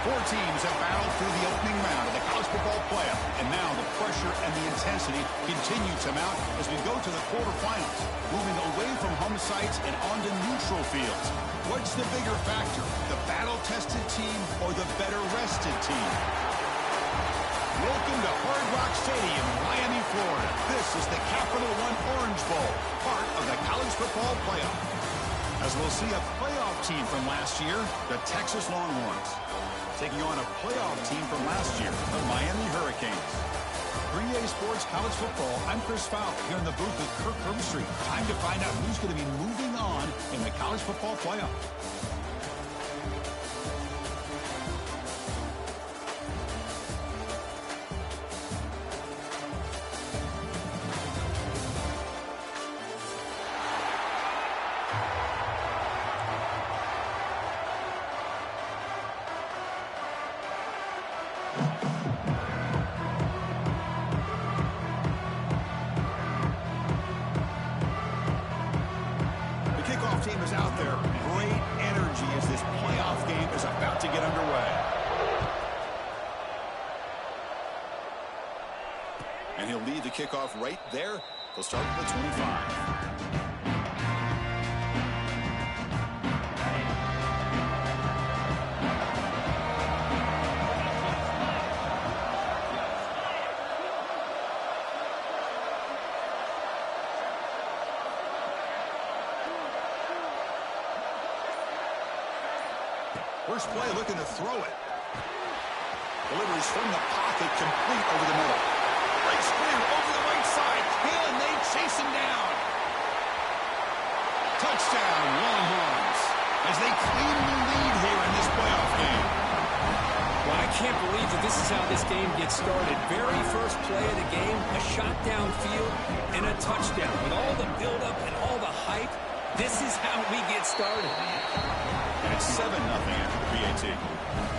Four teams have battled through the opening round of the college football playoff, and now the pressure and the intensity continue to mount as we go to the quarterfinals, moving away from home sites and onto neutral fields. What's the bigger factor, the battle-tested team or the better-rested team? Welcome to Hard Rock Stadium, Miami, Florida. This is the Capital One Orange Bowl, part of the college football playoff. As we'll see a playoff team from last year, the Texas Longhorns, taking on a playoff team from last year, the Miami Hurricanes. 3A Sports College Football, I'm Chris Fowler here in the booth with Kirk Herbstreit. Time to find out who's going to be moving on in the college football playoff. Team is out there. Great energy as this playoff game is about to get underway. And he'll lead the kickoff right there. He'll start with the 25. First play looking to throw it. Delivers from the pocket, complete over the middle. Great screen over the right side. Can they chase him down? Touchdown, Longhorns, as they cleanly lead here in this playoff game. Well, I can't believe that this is how this game gets started. Very first play of the game, a shot downfield and a touchdown. With all the buildup and all the hype, this is how we get started. And it's 7-0 after the PAT.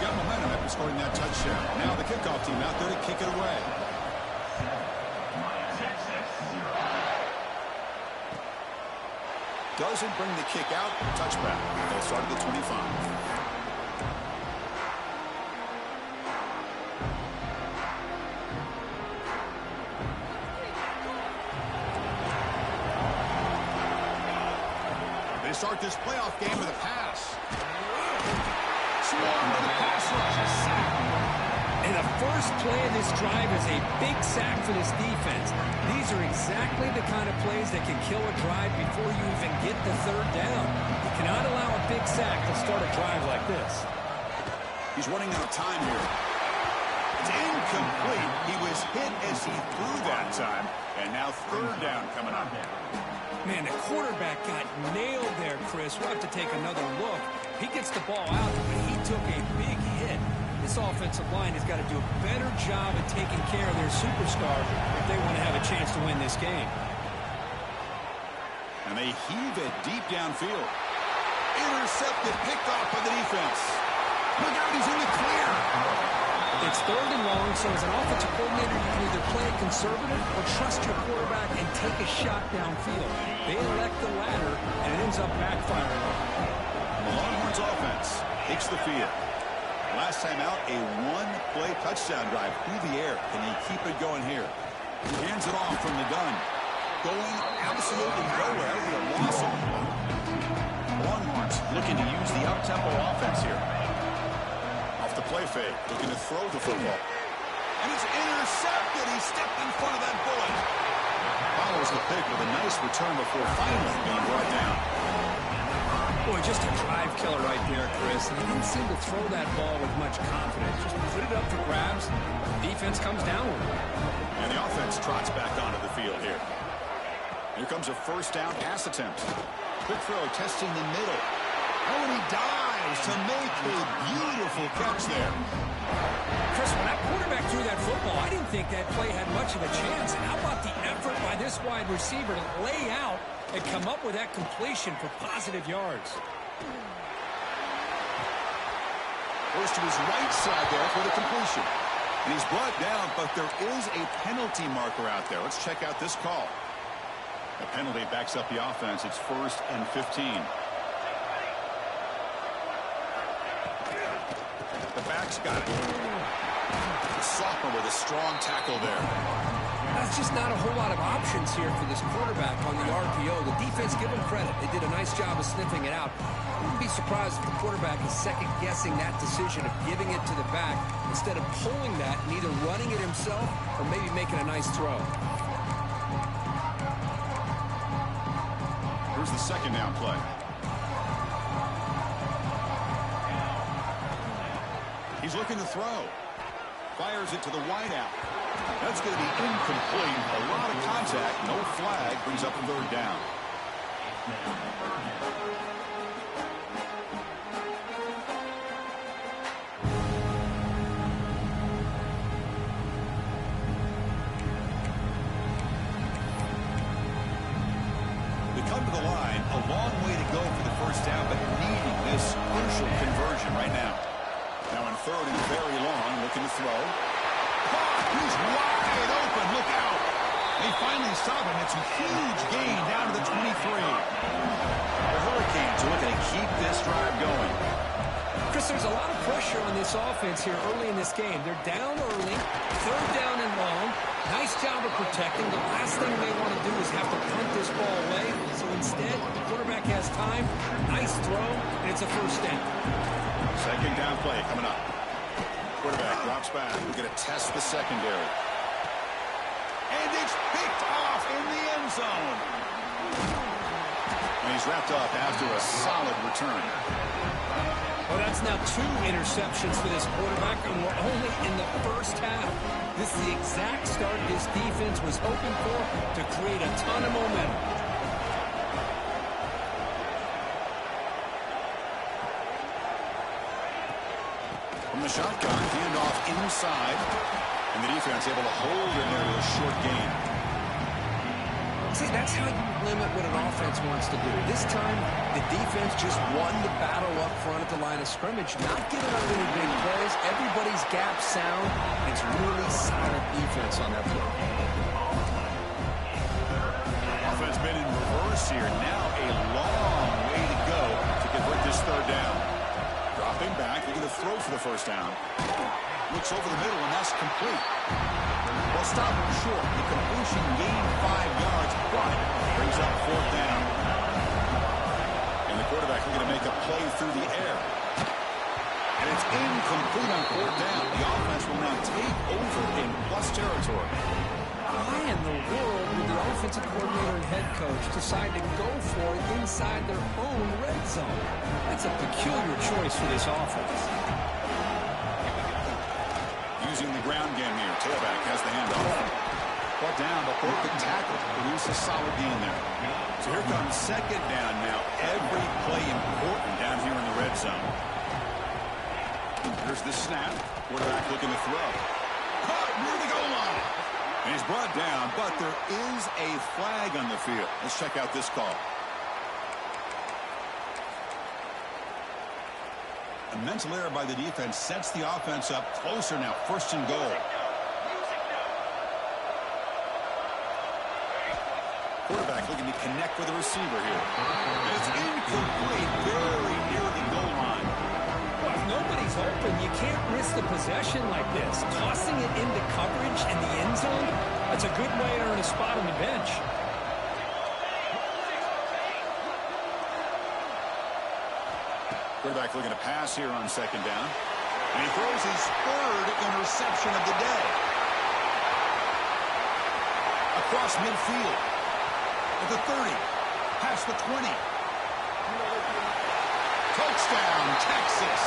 Got momentum after scoring that touchdown. Now the kickoff team out there to kick it away. Doesn't bring the kick out. Touchback. They'll start at the 25. Start this playoff game with a pass. Swarm with the pass rush, a sack. And the first play of this drive is a big sack for this defense. These are exactly the kind of plays that can kill a drive before you even get the third down. You cannot allow a big sack to start a drive like this. He's running out of time here. It's incomplete. He was hit as he threw that time. And now third down coming up. Man, the quarterback got nailed there, Chris. We'll have to take another look. He gets the ball out, but he took a big hit. This offensive line has got to do a better job of taking care of their superstar if they want to have a chance to win this game. And they heave it deep downfield. Intercepted, picked off by the defense. Look out, he's in the clear. It's third and long, so as an offensive coordinator, you can either play it conservative or trust your quarterback and take a shot downfield. They elect the latter, and it ends up backfiring. The Longhorns offense takes the field. Last time out, a one-play touchdown drive through the air. Can he keep it going here? He hands it off from the gun. Going absolutely nowhere. That would be a loss of the ball. Longhorns looking to use the up-tempo offense here. Off the play fake, looking to throw the football. And it's intercepted. He stepped in front of that bullet. Follows the pick with a nice return before finally being brought down. Boy, just a drive killer right there, Chris. And he didn't seem to throw that ball with much confidence. Just put it up for grabs. The defense comes down with it. And the offense trots back onto the field here. Here comes a first down pass attempt. Quick throw, testing the middle. Oh, and he dives to make a beautiful catch there. Chris, when that quarterback threw that football, I didn't think that play had much of a chance. And how about the effort by this wide receiver to lay out and come up with that completion for positive yards? First to his right side there for the completion. And he's brought down, but there is a penalty marker out there. Let's check out this call. The penalty backs up the offense. It's 1st and 15. The The back's got it. The sophomore with a strong tackle there. That's just not a whole lot of options here for this quarterback on the RPO. The defense, give them credit. They did a nice job of sniffing it out. I wouldn't be surprised if the quarterback is second-guessing that decision of giving it to the back instead of pulling that and either running it himself or maybe making a nice throw. Here's the second down play. He's looking to throw. Fires it to the wideout. That's going to be incomplete. A lot of contact. No flag. Brings up a third down. We come to the line. A long way to go for the first down, but needing this crucial conversion right now. Now on third and very long, looking to throw. He's wide open. Look out. They finally stop him. It's a huge gain down to the 23. The Hurricanes are looking to keep this drive going. Chris, there's a lot of pressure on this offense here early in this game. They're down early, third down and long. Nice job of protecting. The last thing they want to do is have to punt this ball away. So instead, the quarterback has time. Nice throw, and it's a first down. Second down play coming up. Quarterback drops back. We're going to test the secondary. And it's picked off in the end zone. And he's wrapped up after a solid return. Well, that's now 2 interceptions for this quarterback, and we're only in the first half. This is the exact start this defense was hoping for to create a ton of momentum. From the shotgun, handoff inside. And the defense able to hold in there with a short gain. See, that's how you limit what an offense wants to do. This time, the defense just won the battle up front at the line of scrimmage, not giving up any big plays. Everybody's gap sound. It's really solid defense on that play. Offense been in reverse here. Now a long way to go to convert this third down. Dropping back, looking to throw for the first down. Looks over the middle, and that's complete. Well, stop him short. The completion gained 5 yards, but brings up fourth down. And the quarterback looking to make a play through the air. And it's incomplete on fourth down. The offense will now take over in plus territory. Why in the world would the offensive coordinator and head coach decide to go for it inside their own red zone? That's a peculiar choice for this offense. Using the ground game here. Tailback has the handoff. Brought down, but broken tackle. Produce a solid gain there. So here comes second down now. Every play important down here in the red zone. Here's the snap. Quarterback looking to throw. Caught near the goal line. And he's brought down, but there is a flag on the field. Let's check out this call. A mental error by the defense sets the offense up closer now. First and goal. Quarterback looking to connect with the receiver here. And it's incomplete, very near the goal line. Well, if nobody's open, you can't risk the possession like this. Tossing it into coverage in the end zone, that's a good way to earn a spot on the bench. Quarterback looking to pass here on second down. And he throws his third interception of the day. Across midfield. At the 30. Past the 20. Touchdown, Texas.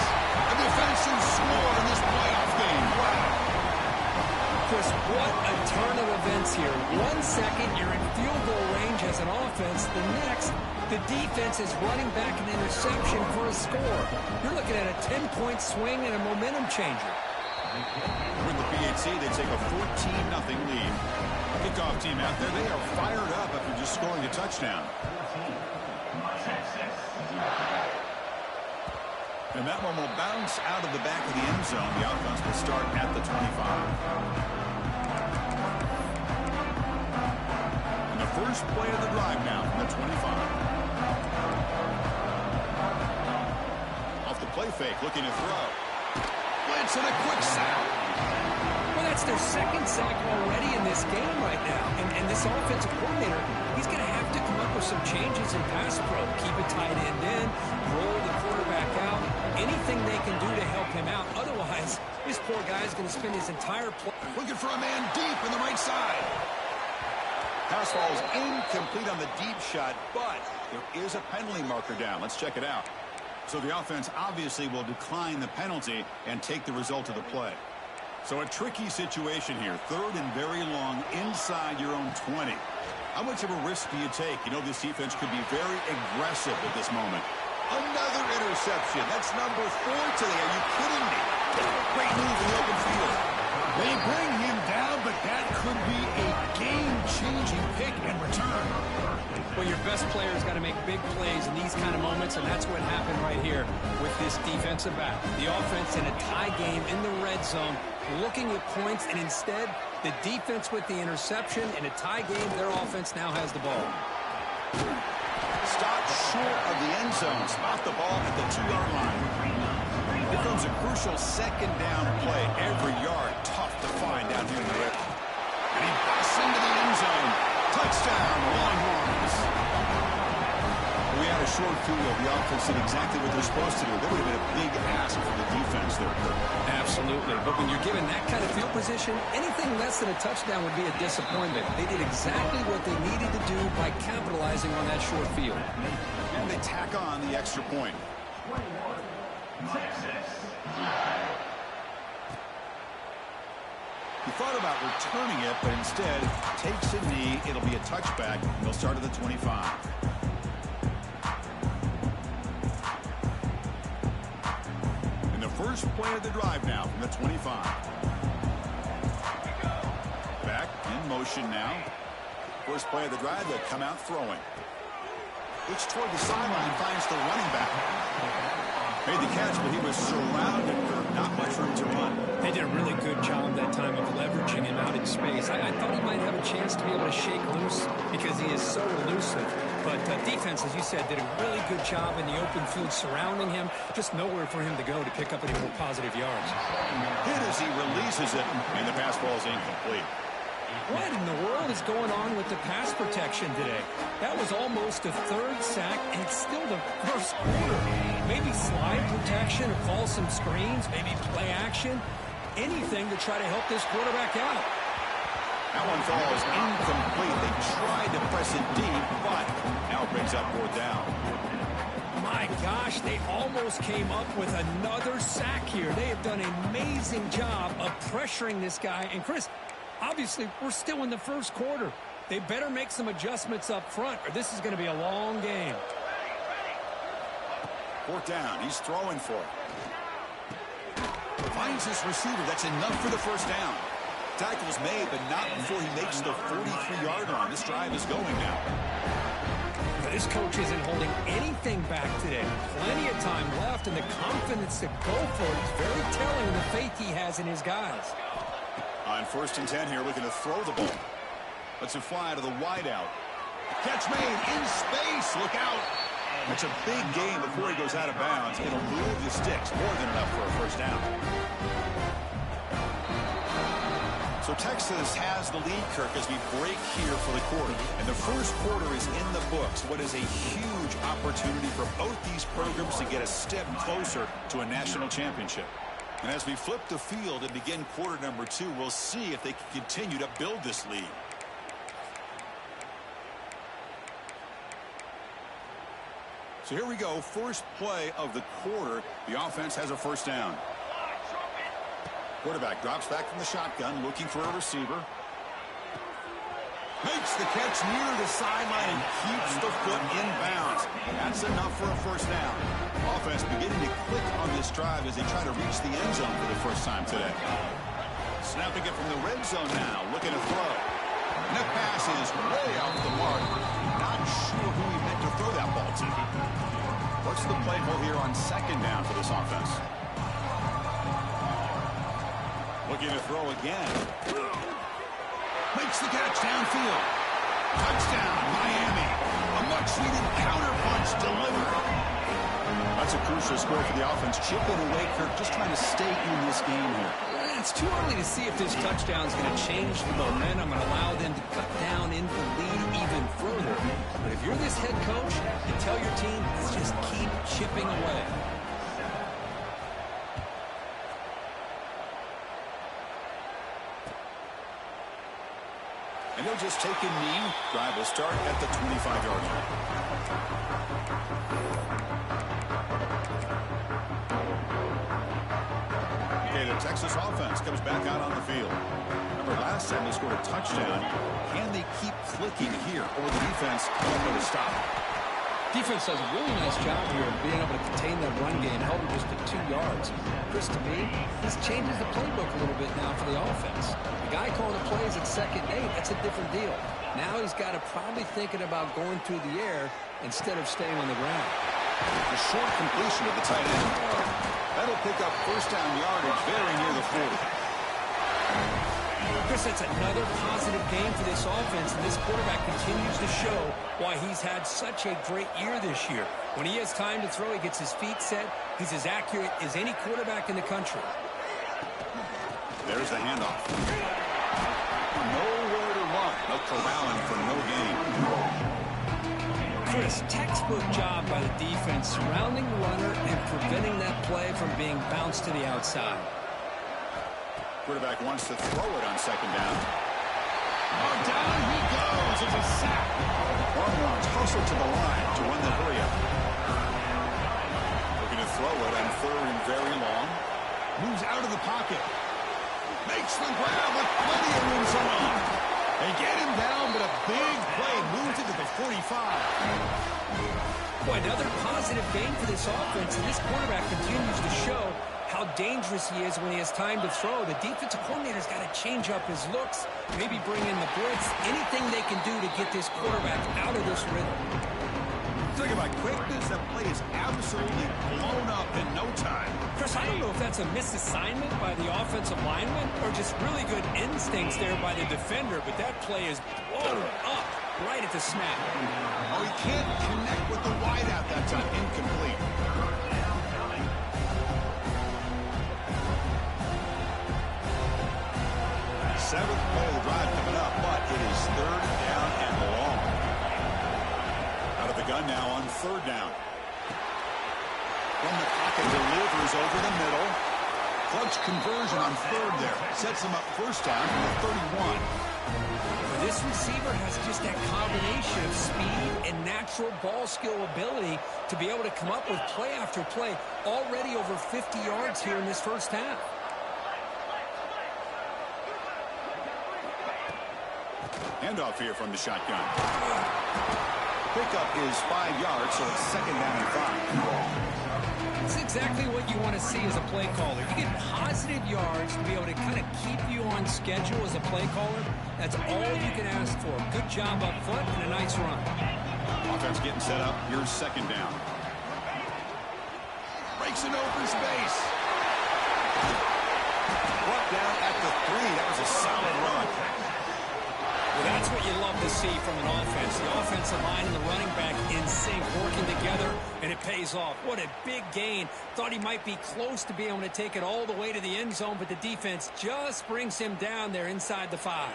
A defensive score in this playoff game. Wow. Chris, what a turn of events here. 1 second, you're in field goal range as an offense. The next, the defense is running back an interception for a score. You're looking at a 10-point swing and a momentum changer. With the PHC, they take a 14-0 lead. Kickoff team out there, they are fired up after just scoring a touchdown. And that one will bounce out of the back of the end zone. The offense will start at the 25. And the first play of the drive now from the 25. Off the play fake, looking to throw. Blitz and a quick sack. Well, that's their second sack already in this game right now. And this offensive coordinator, he's going to have to come up with some changes in pass pro. Keep a tight end in, roll the quarterback out, anything they can do to help him out. Otherwise, this poor guy is going to spend his entire play. Looking for a man deep in the right side. Pass falls incomplete on the deep shot, but there is a penalty marker down. Let's check it out. So the offense obviously will decline the penalty and take the result of the play. So a tricky situation here. 3rd and very long inside your own 20. How much of a risk do you take? You know this defense could be very aggressive at this moment. Another interception. That's number 4 today. Are you kidding me? Great move in the open field. They bring him down, but that could be a game-changing pick and return. Well, your best player's got to make big plays in these kind of moments, and that's what happened right here with this defensive back. The offense in a tie game in the red zone, looking at points, and instead, the defense with the interception. In a tie game, their offense now has the ball. Stop short of the end zone. Spot the ball at the 2-yard line. Here comes a crucial 2nd down play. Every yard tough to find down here in the red. And he busts into the end zone. Touchdown, Longhorns. We had a short field. The offense did exactly what they're supposed to do. That would have been a big ask for the defense there, Kirk. Absolutely. But when you're given that kind of field position, anything less than a touchdown would be a disappointment. They did exactly what they needed to do by capitalizing on that short field. And they tack on the extra point. He thought about returning it, but instead takes a knee. It'll be a touchback. He'll start at the 25. And the first play of the drive now from the 25. Back in motion now. First play of the drive, they'll come out throwing. Looks toward the sideline, finds the running back. Made the catch, but he was surrounded. Not much room to run. They did a really good job that time of leveraging him out in space. I thought he might have a chance to be able to shake loose because he is so elusive. But defense, as you said, did a really good job in the open field surrounding him. Just nowhere for him to go to pick up any more positive yards. Hit as he releases it, and the pass ball is incomplete. What in the world is going on with the pass protection today? That was almost a 3rd sack, and it's still the first quarter. Maybe slide protection or call some screens, maybe play action, anything to try to help this quarterback out. That one falls incomplete. They tried to press it deep, but now it brings up 4th down. My gosh, they almost came up with another sack here. They have done an amazing job of pressuring this guy. And Chris, obviously, we're still in the first quarter. They better make some adjustments up front, or this is going to be a long game. 4th down. He's throwing for it. Finds his receiver. That's enough for the first down. Tackle's made, but not before he makes the 43-yard line. This drive is going now. But this coach isn't holding anything back today. Plenty of time left, and the confidence to go for it is very telling of the faith he has in his guys. On 1st and 10 here, looking to throw the ball. Lets it fly to the wideout. Catch made in space. Look out. That's a big gain before he goes out of bounds. It'll move the sticks. More than enough for a first down. So Texas has the lead, Kirk, as we break here for the quarter. And the first quarter is in the books. What is a huge opportunity for both these programs to get a step closer to a national championship. And as we flip the field and begin quarter number 2, we'll see if they can continue to build this lead. So here we go. First play of the quarter. The offense has a first down. Quarterback drops back from the shotgun, looking for a receiver. Makes the catch near the sideline and keeps the foot in bounds. That's enough for a first down. Offense beginning to click on this drive as they try to reach the end zone for the first time today. Snapping it from the red zone now, looking to throw. And that pass is way off the mark. Not sure who he meant to throw that ball to. What's the play call here on 2nd down for this offense? Looking to throw again. Makes the catch downfield. Touchdown, Miami. A much-needed counterpunch delivered. A That's a crucial score for the offense. Chipping away, Kirk, just trying to stay in this game here. It's too early to see if this touchdown is going to change the momentum and allow them to cut down into the lead even further. But if you're this head coach, you tell your team, let's just keep chipping away. And they'll just take a knee. Drive will start at the 25-yard line. Okay, the Texas offense comes back out on the field. Remember, last time they scored a touchdown. Can they keep clicking here? Or the defense won't go to stop? Defense does a really nice job here of being able to contain that run game, held them just to 2 yards. Chris, to me, this changes the playbook a little bit now for the offense. The guy calling the plays at 2nd and 8, that's a different deal. Now he's got to probably thinking about going through the air instead of staying on the ground. A short completion of the tight end. That'll pick up first down yardage very near the 40. Chris, that's another positive game for this offense, and this quarterback continues to show why he's had such a great year this year. When he has time to throw, he gets his feet set. He's as accurate as any quarterback in the country. There's the handoff. Nowhere to run. No corralling for no gain. Chris, textbook job by the defense surrounding the runner and preventing that play from being bounced to the outside. Quarterback wants to throw it on 2nd down. Oh, down he goes. It's a sack. Longhorns hustle to the line to run the hurry up. Looking to throw it on 3rd and very long. Moves out of the pocket. Makes the grab with plenty of room to run. They get him down, but a big play moves into the 45. Boy, another positive game for this offense, and this quarterback continues to show how dangerous he is when he has time to throw. The defensive coordinator's got to change up his looks, maybe bring in the blitz, anything they can do to get this quarterback out of this rhythm. Talk about quickness, that play is absolutely blown up in no time. Chris, I don't know if that's a misassignment by the offensive lineman or just really good instincts there by the defender, but that play is blown up right at the snap. Oh, he can't connect with the wideout that time. Incomplete. Seventh play of the drive coming up, but it is 3rd down and long. Out of the gun now on 3rd down. From the pocket, delivers over the middle. Clutch conversion on 3rd there. Sets him up first down from the 31. This receiver has just that combination of speed and natural ball skill ability to be able to come up with play after play. Already over 50 yards here in this first half. Handoff here from the shotgun. Pickup is 5 yards, so it's 2nd down and 5. It's exactly what you want to see as a play caller. You get positive yards to be able to kind of keep you on schedule as a play caller. That's all you can ask for. Good job up front and a nice run. Offense getting set up. Here's 2nd down. Breaks an open space. Brought down at the 3. That was a solid run. Well, that's what you love to see from an offense. The offensive line and the running back in sync, working together, and it pays off. What a big gain. Thought he might be close to being able to take it all the way to the end zone, but the defense just brings him down there inside the 5.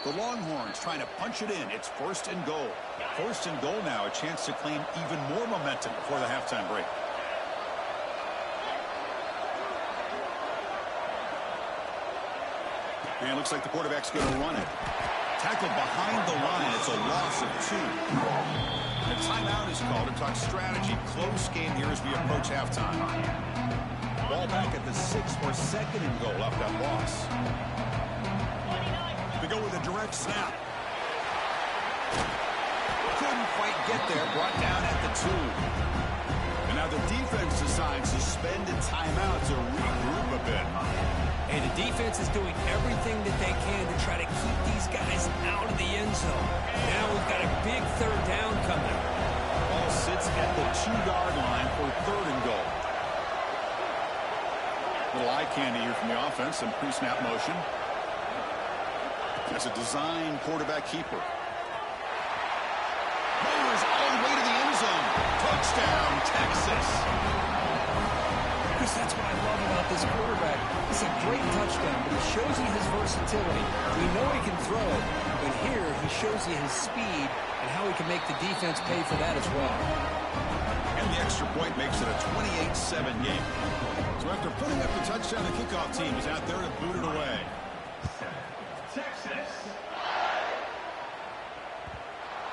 The Longhorns trying to punch it in. It's 1st and goal. 1st and goal now, a chance to claim even more momentum before the halftime break. And it looks like the quarterback's going to run it. Tackled behind the line. It's a loss of 2. And a timeout is called to talk strategy. Close game here as we approach halftime. Ball back at the 6 for 2nd and goal after that loss. They go with a direct snap. Couldn't quite get there. Brought down at the 2. And now the defense decides to spend a timeout to regroup a bit. And the defense is doing everything that they can to try to keep these guys out of the end zone. Now we've got a big 3rd down coming. Ball sits at the 2-yard line for 3rd and goal. Little eye candy here from the offense. Some pre-snap motion. That's a design quarterback keeper. Motors all the way to the end zone. Touchdown, Texas. Chris, that's what I love about this quarterback. It's a great touchdown, but he shows you his versatility. We know he can throw it, but here he shows you his speed and how he can make the defense pay for that as well. And the extra point makes it a 28-7 game. So after putting up the touchdown, the kickoff team is out there to boot it away. Texas.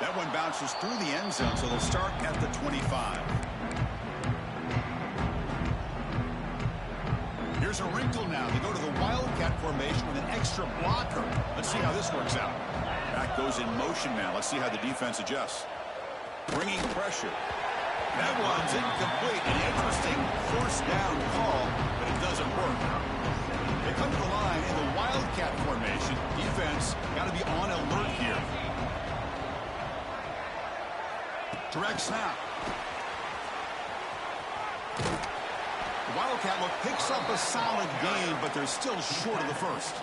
That one bounces through the end zone, so they'll start at the 25. Here's a wrinkle now. They go to the Wildcat formation with an extra blocker. Let's see how this works out. Back goes in motion now. Let's see how the defense adjusts. Bringing pressure. That one's incomplete. An interesting first down call, but it doesn't work. They come to the line in the Wildcat formation. Defense got to be on alert here. Direct snap. The Wildcat look picks up a solid game, but they're still short of the first.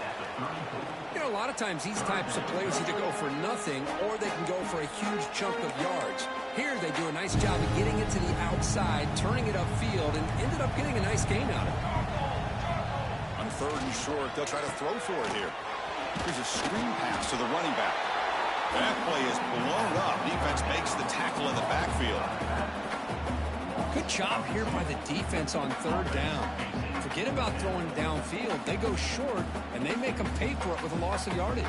You know, a lot of times these types of plays either go for nothing or they can go for a huge chunk of yards. Here they do a nice job of getting it to the outside, turning it upfield, and ended up getting a nice gain out of it. On third and short, they'll try to throw for it here. Here's a screen pass to the running back. That play is blown up. Defense makes the tackle in the backfield. Good job here by the defense on third down. Forget about throwing downfield. They go short, and they make them pay for it with a loss of yardage.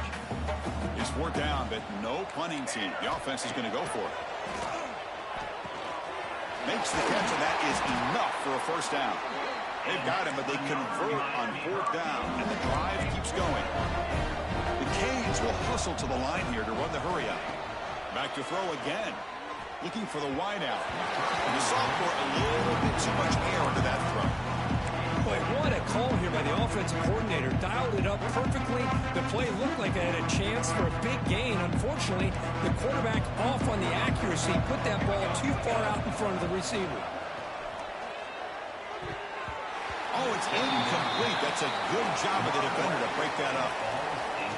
It's 4th down, but no punting team. The offense is going to go for it. Makes the catch, and that is enough for a first down. They've got him, but they convert on 4th down, and the drive keeps going. The Canes will hustle to the line here to run the hurry up. Back to throw again. Looking for the wide out. And the sophomore a little bit too much air into that throw. Boy, what a call here by the offensive coordinator. Dialed it up perfectly. The play looked like it had a chance for a big gain. Unfortunately, the quarterback off on the accuracy, put that ball too far out in front of the receiver. Oh, it's incomplete. That's a good job of the defender to break that up.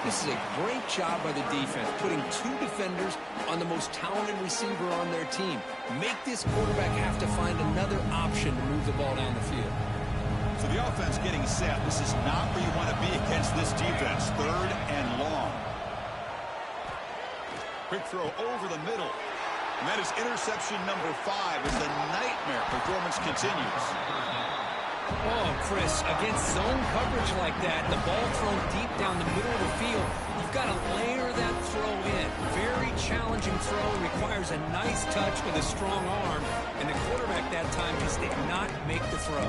This is a great job by the defense, putting 2 defenders on the most talented receiver on their team. Make this quarterback have to find another option to move the ball down the field. So the offense getting set. This is not where you want to be against this defense. 3rd and long. Quick throw over the middle. And that is interception number 5 as the nightmare performance continues. Oh, Chris, against zone coverage like that, the ball thrown deep down the middle of the field, you've got to layer that throw in. Very challenging throw, requires a nice touch with a strong arm, and the quarterback that time just did not make the throw.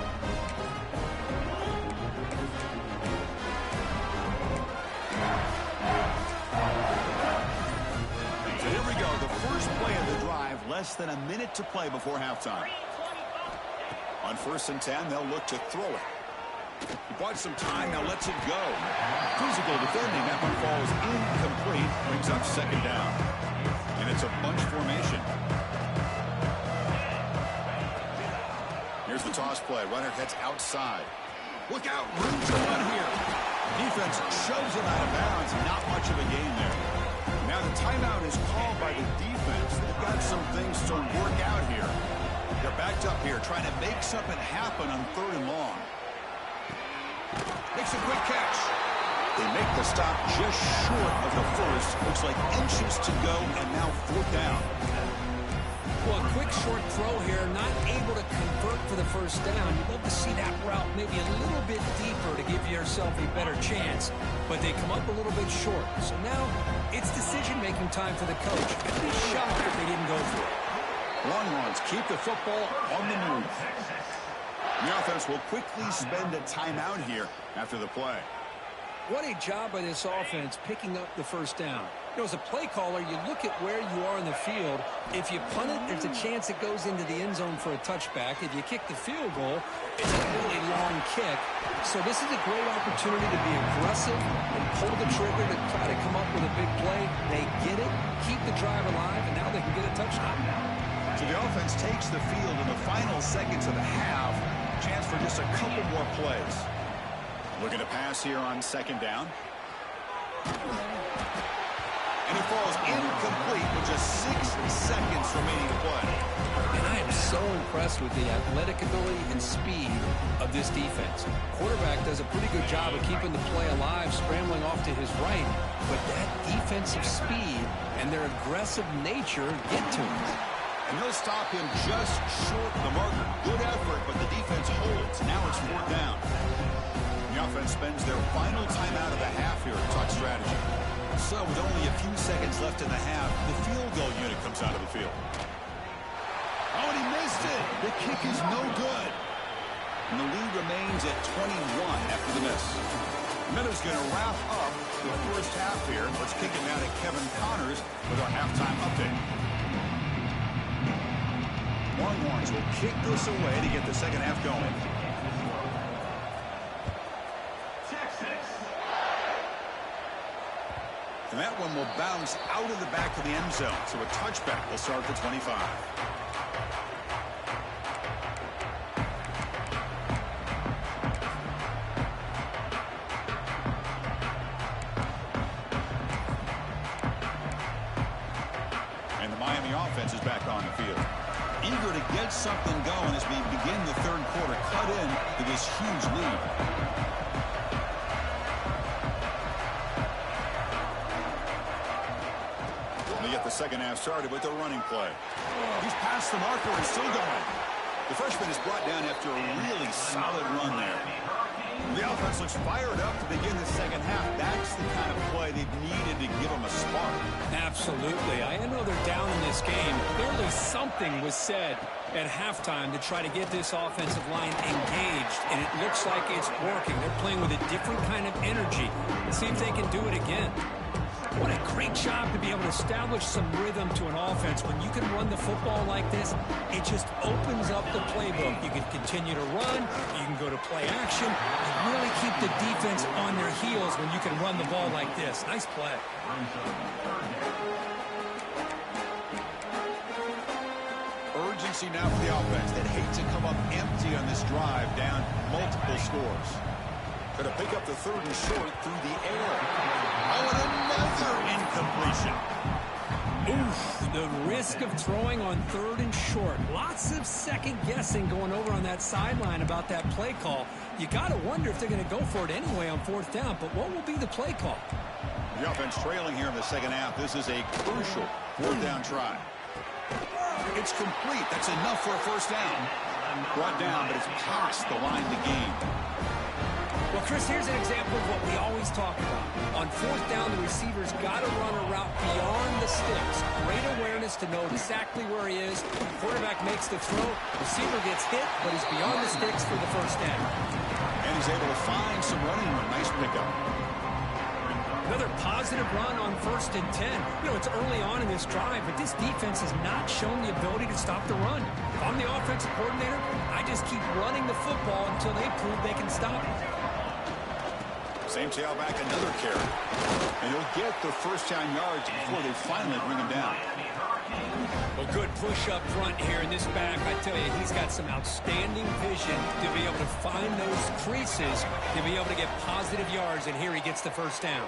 So here we go, the first play of the drive, less than a minute to play before halftime. On 1st and 10, they'll look to throw it. He bought some time, now lets it go. Physical defending, that one falls incomplete, brings up 2nd down. And it's a bunch formation. Here's the toss play, runner heads outside. Look out, room to run here. Defense shoves him out of bounds, not much of a gain there. Now the timeout is called by the defense. They've got some things to work out here. They're backed up here, trying to make something happen on 3rd and long. Makes a quick catch. They make the stop just short of the first. Looks like inches to go, and now 4th down. Well, a quick short throw here, not able to convert for the first down. You'd love to see that route maybe a little bit deeper to give yourself a better chance, but they come up a little bit short. So now it's decision-making time for the coach. I'd be shocked if they didn't go for it. Longhorns keep the football on the move. The offense will quickly spend a timeout here after the play. What a job by this offense picking up the first down. You know, as a play caller, you look at where you are in the field. If you punt it, there's a chance it goes into the end zone for a touchback. If you kick the field goal, it's a really long kick. So this is a great opportunity to be aggressive and pull the trigger to try to come up with a big play. They get it, keep the drive alive, and now they can get a touchdown. So the offense takes the field in the final seconds of the half. Chance for just a couple more plays. Looking to pass here on 2nd down. And it falls incomplete with just 6 seconds remaining to play. And I am so impressed with the athletic ability and speed of this defense. Quarterback does a pretty good job of keeping the play alive, scrambling off to his right, but that defensive speed and their aggressive nature get to him. And they'll stop him just short of the marker. Good effort, but the defense holds. Now it's 4th down. The offense spends their final timeout of the half here at Tuck strategy. So with only a few seconds left in the half, the field goal unit comes out of the field. Oh, and he missed it. The kick is no good. And the lead remains at 21 after the miss. Meadows going to wrap up the first half here. Let's kick it now to Kevin Connors with our halftime update. Longhorns will kick this away to get the second half going. And that one will bounce out of the back of the end zone. So a touchback will start the 25. And the Miami offense is back on the field. Eager to get something going as we begin the third quarter. Cut in to this huge lead. They get the second half started with the running play. He's past the marker and still going. The freshman is brought down after a really solid run there. The offense looks fired up to begin the second half. That's the kind of play they've needed to give them a spark. Absolutely. I know they're down in this game. Clearly something was said at halftime to try to get this offensive line engaged, and it looks like it's working. They're playing with a different kind of energy. Let's see if they can do it again. What a great job to be able to establish some rhythm to an offense. When you can run the football like this, it just opens up the playbook. You can continue to run. You can go to play action. And really keep the defense on their heels when you can run the ball like this. Nice play. Urgency now for the offense that hate to come up empty on this drive, down multiple scores. Going to pick up the 3rd and short through the air. Oh, and another incompletion. Oof, the risk of throwing on 3rd and short. Lots of second guessing going over on that sideline about that play call. You got to wonder if they're going to go for it anyway on 4th down, but what will be the play call? The offense trailing here in the second half. This is a crucial 4th down try. It's complete. That's enough for a 1st down. Brought down, but it's past the line to gain. Well, Chris, here's an example of what we always talk about. On 4th down, the receiver's got to run a route beyond the sticks. Great awareness to know exactly where he is. Quarterback makes the throw. Receiver gets hit, but he's beyond the sticks for the 1st down. And he's able to find some running room. Nice pickup. Another positive run on 1st and 10. You know, it's early on in this drive, but this defense has not shown the ability to stop the run. If I'm the offensive coordinator, I just keep running the football until they prove they can stop it. Same tailback, another carry. And he'll get the 1st down yards before they finally bring him down. Well, good push up front here in this back. I tell you, he's got some outstanding vision to be able to find those creases, to be able to get positive yards, and here he gets the 1st down.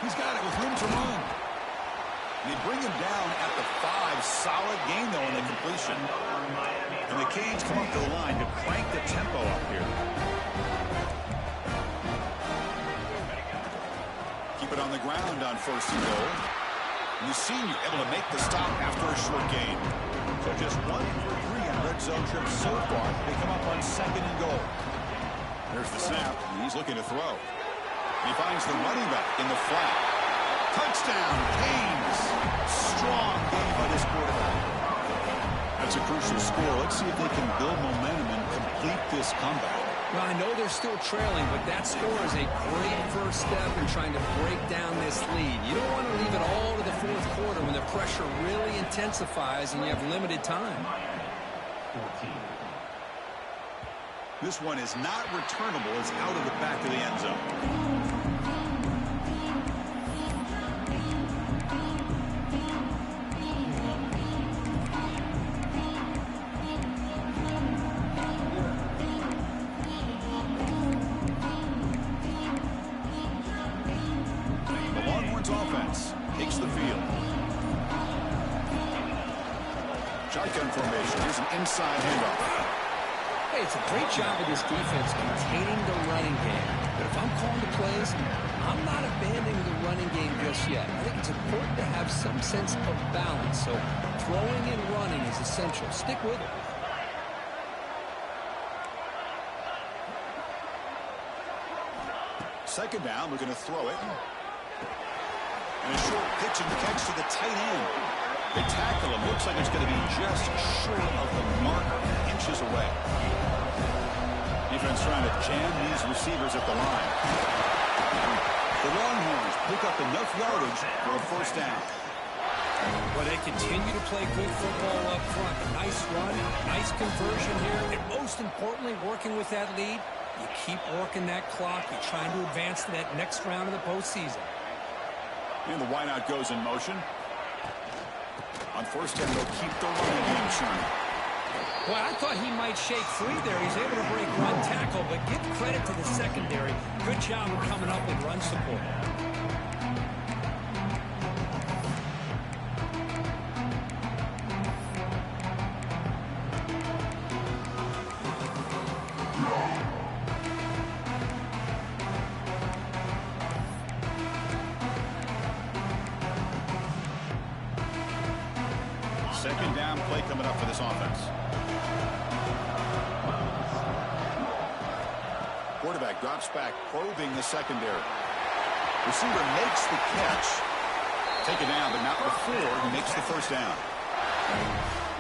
He's got it with room to run. They bring him down at the 5. Solid gain, though, in the completion. And the Canes come up to the line to crank the tempo up here. Keep it on the ground on 1st and goal. And the senior able to make the stop after a short gain. So just 1 for 3 on red zone trips so far. They come up on 2nd and goal. There's the snap, and he's looking to throw. He finds the running back in the flat. Touchdown, Canes. Strong game by this quarterback. That's a crucial score. Let's see if they can build momentum and complete this comeback. Well, I know they're still trailing, but that score is a great first step in trying to break down this lead. You don't want to leave it all to the 4th quarter when the pressure really intensifies and you have limited time. This one is not returnable. It's out of the back of the end zone. shotgun formation. Here's an inside handoff. Hey, it's a great job of this defense containing the running game. But if I'm calling the plays, I'm not abandoning the running game just yet. I think it's important to have some sense of balance. So throwing and running is essential. Stick with it. Second down, we're going to throw it. And a short pitch and catch to the tight end. They tackle him. Looks like it's going to be just short of the mark, inches away. Defense trying to jam these receivers at the line. The Longhorns pick up enough yardage for a first down. Well, they continue to play good football up front. A nice run, nice conversion here, and most importantly, working with that lead. You keep working that clock. You're trying to advance to that next round of the postseason. And the wideout goes in motion. On first down, they'll keep the running game churning. Well, I thought he might shake free there. He's able to break run tackle, but give credit to the secondary. Good job of coming up with run support. Second down play coming up for this offense. Quarterback drops back, probing the secondary. Receiver makes the catch. Taken down, but not before he makes the first down.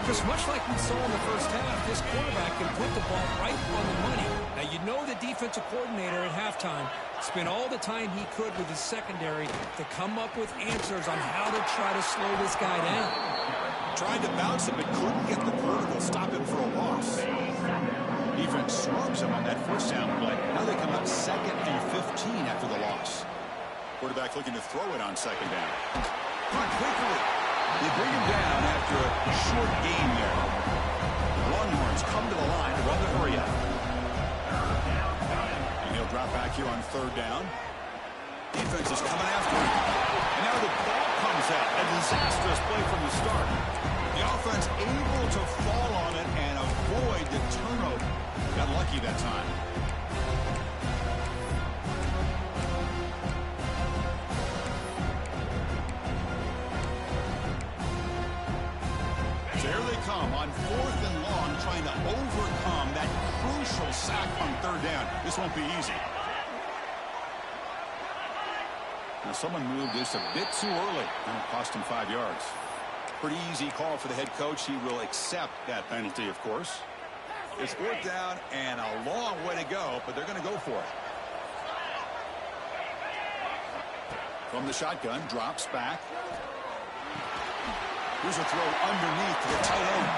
Just much like we saw in the first half, this quarterback can put the ball right on the money. Now, you know the defensive coordinator at halftime spent all the time he could with his secondary to come up with answers on how to try to slow this guy down. Tried to bounce him, but couldn't get the vertical, stop him for a loss. Defense swarms him on that first down play. Now they come up 2nd and 15 after the loss. Quarterback looking to throw it on second down. Caught quickly. They bring him down after a short gain there. Longhorns come to the line to run the hurry up. And he'll drop back here on third down. Defense is coming after him. And now the ball comes out. A disastrous play from the start. The offense able to fall on it and avoid the turnover. Got lucky that time. So here they come on 4th and long, trying to overcome that crucial sack on third down. This won't be easy. Now someone moved this a bit too early, and it cost him 5 yards. Pretty easy call for the head coach. He will accept that penalty, of course. It's 4th down and a long way to go, but they're going to go for it. From the shotgun, drops back. Here's a throw underneath to the tight end.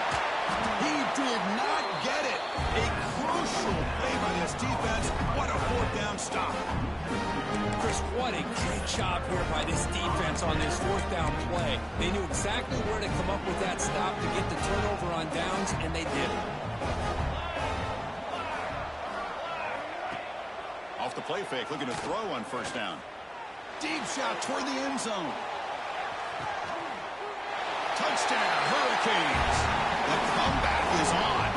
He did not get it. A crucial play by this defense. What a 4th down stop. Chris, what a great job here by this defense on this 4th down play. They knew exactly where to come up with that stop to get the turnover on downs, and they did it. Off the play fake, looking to throw on first down. Deep shot toward the end zone. Touchdown, Hurricanes. The comeback is on.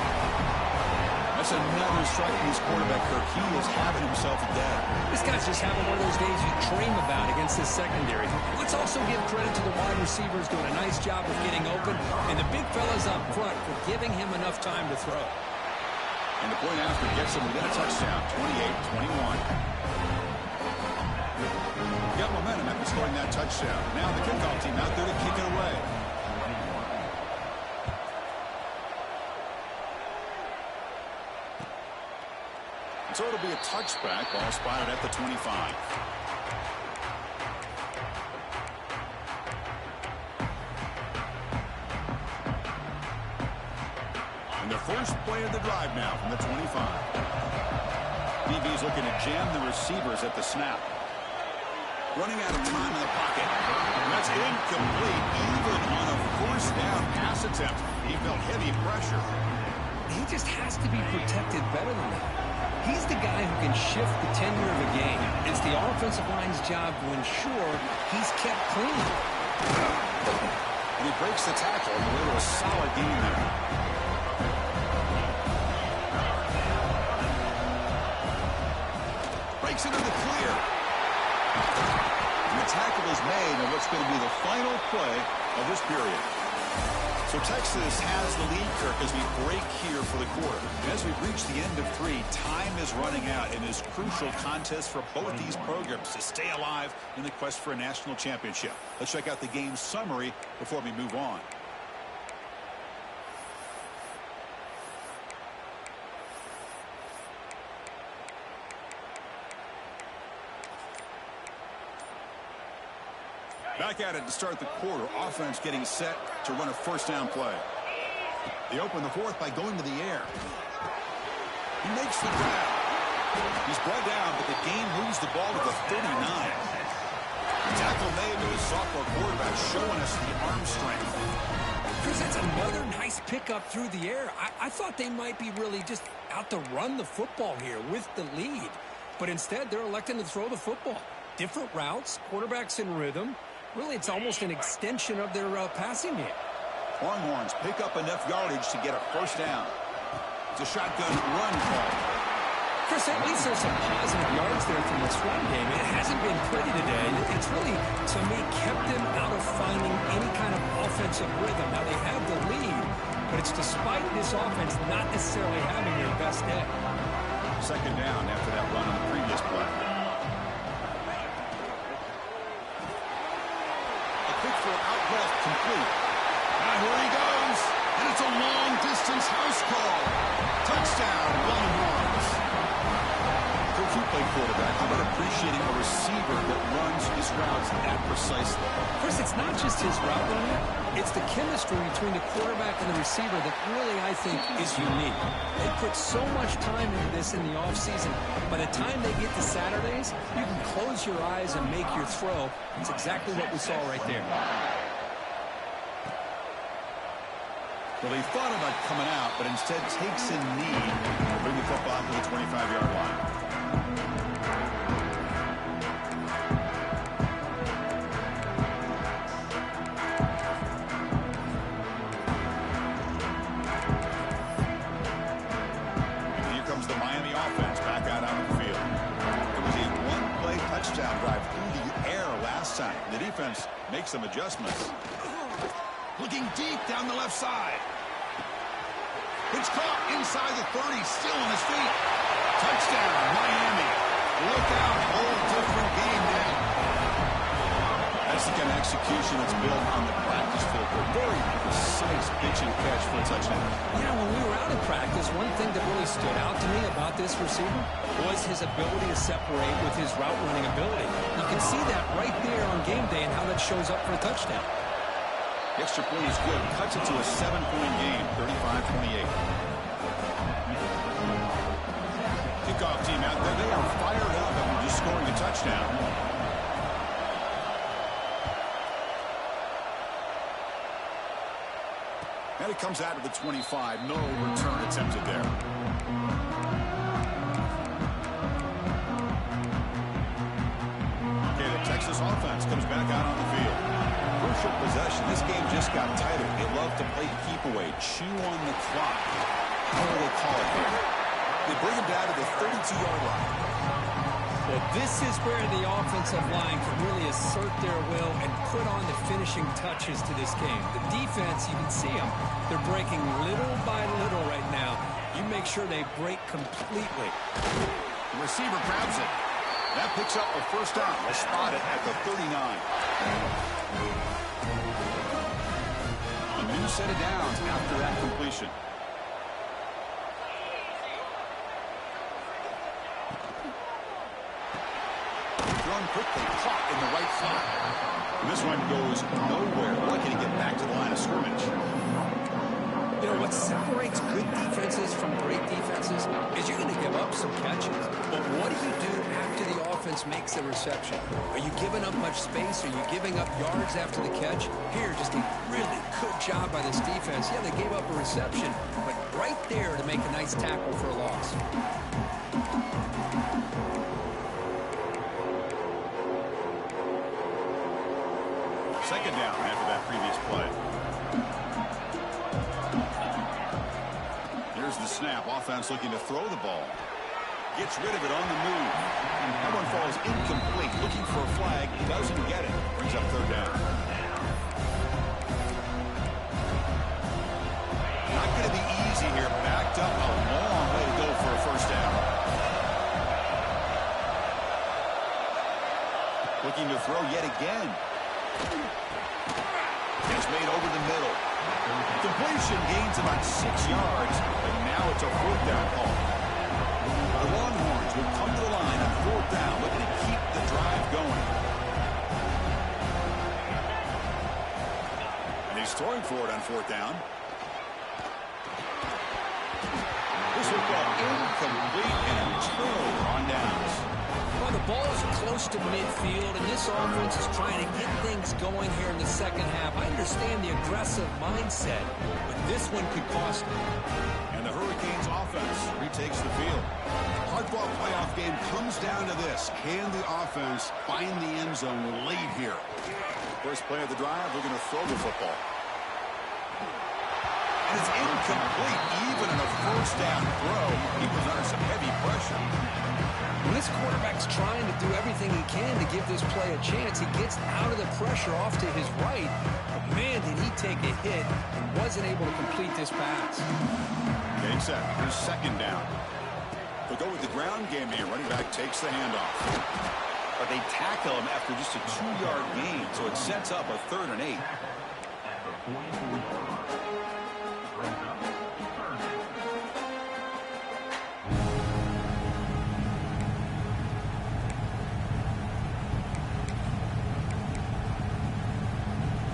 That's another strike from his quarterback, Kirk. He is having himself a day. This guy's just having one of those days you dream about against this secondary. Let's also give credit to the wide receivers doing a nice job of getting open, and the big fellas up front for giving him enough time to throw. And the point after gets him within a touchdown, 28-21. Got momentum after scoring that touchdown. Now the kickoff team out there to kick it away. So it'll be a touchback. Ball spotted at the 25. And the first play of the drive now from the 25. DB's looking to jam the receivers at the snap. Running out of time in the pocket. And that's incomplete. Even on a first down pass attempt, he felt heavy pressure. He just has to be protected better than that. He's the guy who can shift the tenure of a game. It's the offensive line's job to ensure he's kept clean. And he breaks the tackle on the way to a solid gain there. Breaks into the clear. And the tackle is made on what's going to be the final play of this period. So Texas has the lead, Kirk, as we break here for the quarter. And as we've reached the end of 3, time is running out in this crucial contest for both these programs to stay alive in the quest for a national championship. Let's check out the game summary before we move on. Back at it to start the quarter. Offense getting set to run a first down play. They open the fourth by going to the air. He makes the grab. He's brought down, but the game moves the ball to the 39. Tackle made to his sophomore quarterback, showing us the arm strength. Chris, that's another nice pickup through the air. I thought they might be really just out to run the football here with the lead. But instead, they're electing to throw the football. Different routes, quarterbacks in rhythm. Really, it's almost an extension of their passing game. Longhorns pick up enough yardage to get a first down. It's a shotgun run call. Chris, at least there's some positive yards there from this run game. It hasn't been pretty today. It's really, to me, kept them out of finding any kind of offensive rhythm. Now, they have the lead, but it's despite this offense not necessarily having their best day. Second down after that run on the previous play. Out left, complete. Now here he goes. And it's a long-distance house call. Touchdown, Longhorns. Coach, you play quarterback. How about appreciating a receiver that runs his routes that precisely? Chris, it's not just his route running. It's the chemistry between the quarterback and the receiver that really, I think, is unique. They put so much time into this in the offseason. By the time they get to Saturdays, you can close your eyes and make your throw. It's exactly what we saw right there. Well, he thought about coming out, but instead takes a knee to bring the football to the 25-yard line. And here comes the Miami offense back out on the field. It was a one-play touchdown drive through the air last time. The defense makes some adjustments. Looking deep down the left side. It's caught inside the 30, still on his feet. Touchdown, Miami. Look out, whole different game now. That's the kind of execution that's built on the practice field. A very precise pitch and catch for a touchdown. Yeah, when we were out in practice, one thing that really stood out to me about this receiver was his ability to separate with his route running ability. You can see that right there on game day and how that shows up for a touchdown. The extra point is good. Cuts it to a 7-point game, 35-28. Kickoff team out there. They are fired up after just scoring a touchdown. And it comes out of the 25. No return attempted there. Okay, the Texas offense comes back out on the field. Crucial possession. This game just got tighter. They love to play keep away, chew on the clock. How do they call it here? They bring him down to the 32-yard line. Well, this is where the offensive line can really assert their will and put on the finishing touches to this game. The defense, you can see them. They're breaking little by little right now. You make sure they break completely. The receiver grabs it. That picks up a first down. They'll spot it at the 39. A new set of downs after that completion. Thrown quickly, caught in the right slot. And this one goes nowhere. Lucky to get back to the line of scrimmage. You know, what separates good defenses from great defenses is you're going to give up some catches. But what do you do after the offense makes the reception? Are you giving up much space? Are you giving up yards after the catch? Here, just a really good job by this defense. Yeah, they gave up a reception, but right there to make a nice tackle for a loss. Second down after that previous play. offense looking to throw the ball. Gets rid of it on the move. That one falls incomplete. Looking for a flag. Doesn't get it. Brings up third down. Not going to be easy here. Backed up a long way to go for a first down. Looking to throw yet again. Gets made over the middle. Completion gains about 6 yards, but now it's a fourth down call. The Longhorns will come to the line on fourth down, looking to keep the drive going. And he's throwing for it on fourth down. This will go incomplete and a turnover on downs. Well, the ball is close to midfield, and this offense is trying to get things going here in the second half. I understand the aggressive mindset, but this one could cost them. And the Hurricanes offense retakes the field. Hardball playoff game comes down to this. Can the offense find the end zone late here? First play of the drive, we're going to throw the football. And it's incomplete, even in a first down throw. He was under some heavy pressure. When this quarterback's trying to do everything he can to give this play a chance, he gets out of the pressure off to his right. But man, did he take a hit and wasn't able to complete this pass. Game set. Here's second down. They'll go with the ground game here. Running back takes the handoff. But they tackle him after just a 2-yard gain, so it sets up a 3rd and 8.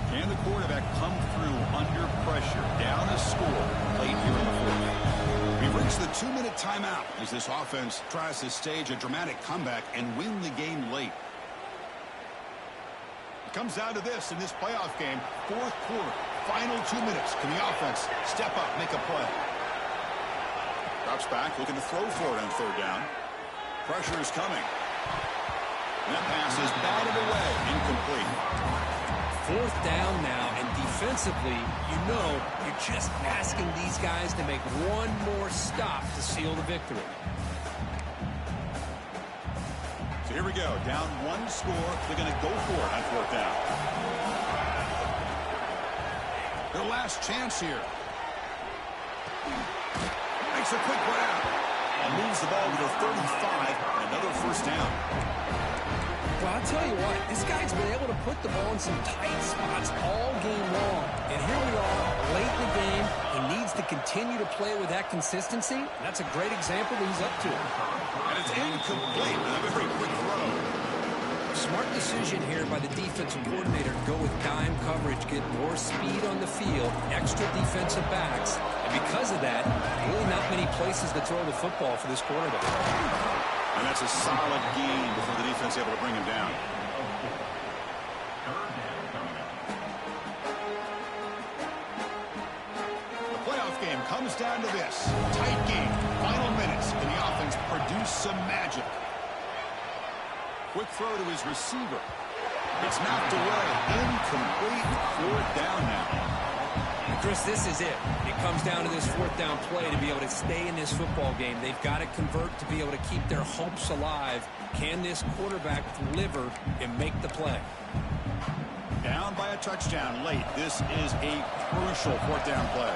Can the quarterback come through under pressure? Down a score late here in the fourth. We've reached the 2-minute timeout as this offense tries to stage a dramatic comeback and win the game late. It comes down to this in this playoff game. Fourth quarter, final 2 minutes. Can the offense step up, make a play? Drops back, looking to throw for it on third down. Pressure is coming. And that pass is batted away, incomplete. Fourth down now, and defensively, you know you're just asking these guys to make one more stop to seal the victory. So here we go. Down 1 score. They're going to go for it on fourth down. Their last chance here. Makes a quick grab. And moves the ball to the 35. Another first down. Well, I'll tell you what, this guy's been able to put the ball in some tight spots all game long. And here we are, late in the game. He needs to continue to play with that consistency. That's a great example that he's up to. And it's incomplete. A very quick throw. Smart decision here by the defensive coordinator to go with dime coverage, get more speed on the field, extra defensive backs. And because of that, really not many places to throw the football for this quarterback. And that's a solid gain before the defense able to bring him down. The playoff game comes down to this. Tight game. Final minutes. Can the offense produce some magic? Quick throw to his receiver. It's knocked away. Incomplete. Fourth down now. Chris, this is it. It comes down to this fourth down play to be able to stay in this football game. They've got to convert to be able to keep their hopes alive. Can this quarterback deliver and make the play? Down by a touchdown late. This is a crucial fourth down play.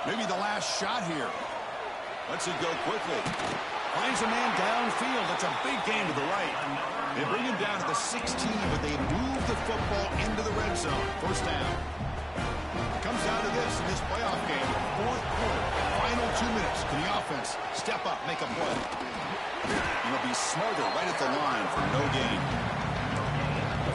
Maybe the last shot here. Lets it go quickly. Finds a man downfield. That's a big gain to the right. They bring him down to the 16, but they move the football into the red zone. First down. It comes down to this in this playoff game. Fourth quarter, final 2 minutes. Can the offense step up, make a play? And they'll be smarter right at the line for no gain.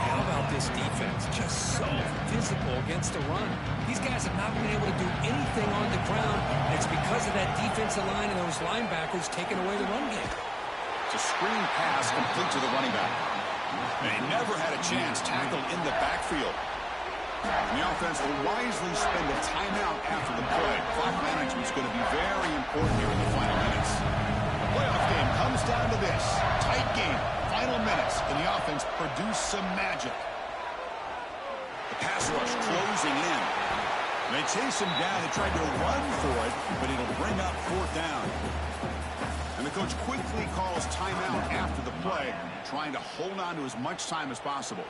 How about this defense? Just so physical against the run. These guys have not been able to do anything on the ground. And it's because of that defensive line and those linebackers taking away the run game. It's a screen pass complete to the running back. And he never had a chance tackled in the backfield. And the offense will wisely spend a timeout after the play. Clock management is going to be very important here in the final minutes. The playoff game comes down to this. Tight game. Final minutes. Can the offense produce some magic? The Pass rush closing in. They chase him down. They tried to run for it, but it'll bring up 4th down. And the coach quickly calls timeout after the play, trying to hold on to as much time as possible.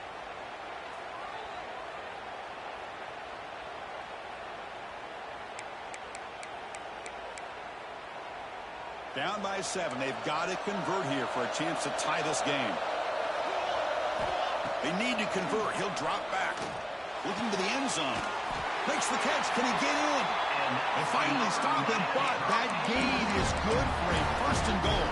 Down by 7. They've got to convert here for a chance to tie this game. They need to convert. He'll drop back. Looking to the end zone. Makes the catch. Can he get in? They finally stop him, but that gain is good for a 1st and goal.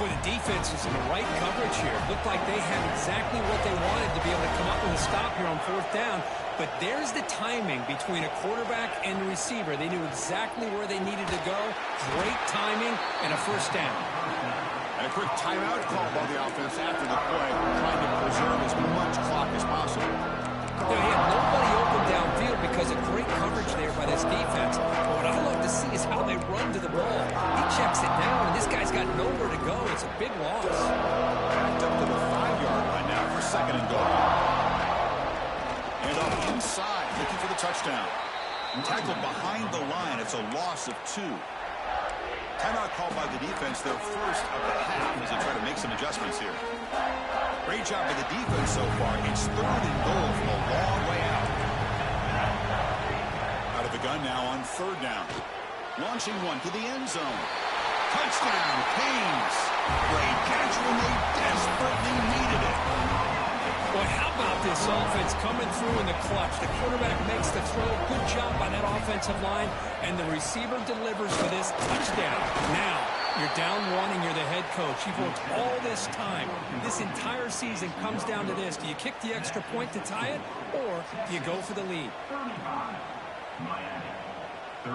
Boy, the defense is in the right coverage here. Looked like they had exactly what they wanted to be able to come up with a stop here on 4th down. But there's the timing between a quarterback and the receiver. They knew exactly where they needed to go. Great timing and a 1st down. And a quick timeout call by the offense after the play, trying to preserve as much clock as possible. Now, he had nobody open downfield because of great coverage there by this defense. But what I love to see is how they run to the ball. He checks it down, and this guy's got nowhere to go. It's a big loss. Backed up to the 5-yard line now for 2nd and goal. And up inside, looking for the touchdown. And tackled behind the line. It's a loss of 2. Timeout called by the defense, their 1st of the half, as they try to make some adjustments here. Great job by the defense so far. It's 3rd and goal from a long way out. Out of the gun now on 3rd down. Launching one to the end zone. Touchdown, Canes. Great catch when they desperately needed it. Boy, how about this offense coming through in the clutch? The quarterback makes the throw. Good job by that offensive line. And the receiver delivers for this touchdown. Now, you're down 1 and you're the head coach. You've worked all this time. This entire season comes down to this. Do you kick the extra point to tie it, or do you go for the lead? 34.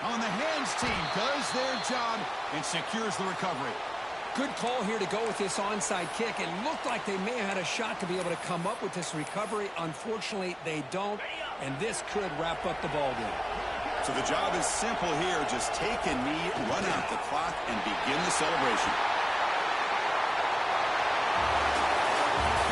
On the hands team does their job and secures the recovery. Good call here to go with this onside kick. It looked like they may have had a shot to be able to come up with this recovery. Unfortunately, they don't, and this could wrap up the ballgame. So the job is simple here. Just take a knee, run out the clock, and begin the celebration.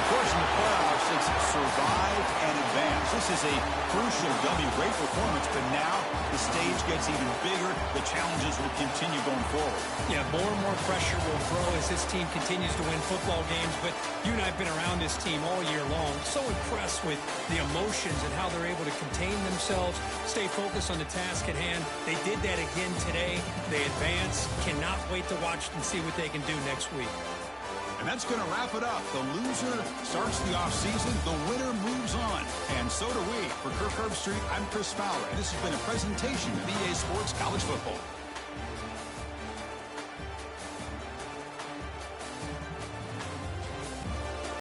Of course, in the playoffs, it's survive and advance. This is a crucial W. Great performance, but now the stage gets even bigger. The challenges will continue going forward. Yeah, more and more pressure will grow as this team continues to win football games. But you and I have been around this team all year long. So impressed with the emotions and how they're able to contain themselves, stay focused on the task at hand. They did that again today. They advance. Cannot wait to watch and see what they can do next week. And that's going to wrap it up. The loser starts the offseason. The winner moves on. And so do we. For Kirk Herbstreit, I'm Chris Fowler. And this has been a presentation of EA Sports College Football.